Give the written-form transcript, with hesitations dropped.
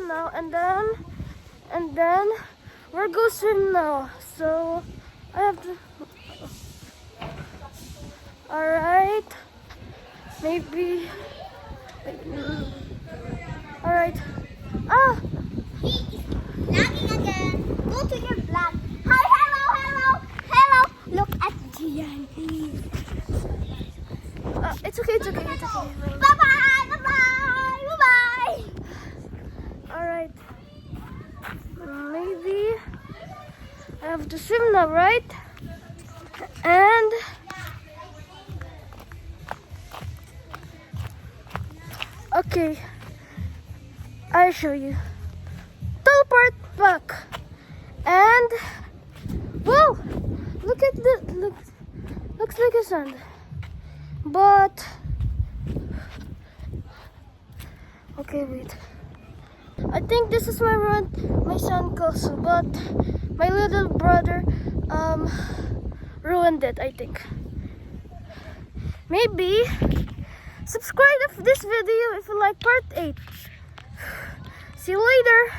now, and then we're go swim now. So I have to. All right, maybe. All right. Ah. He is vlogging again. Go to your vlog. Hi, hello. Look at Gian. It's okay. Bye bye. All right. Maybe I have to swim now, right? And okay, I'll show you. Teleport back, and whoa! Look at the looks like a sand, but okay, wait. I think this is my son castle, but my little brother ruined it, I think. Maybe subscribe to this video if you like part 8. See you later.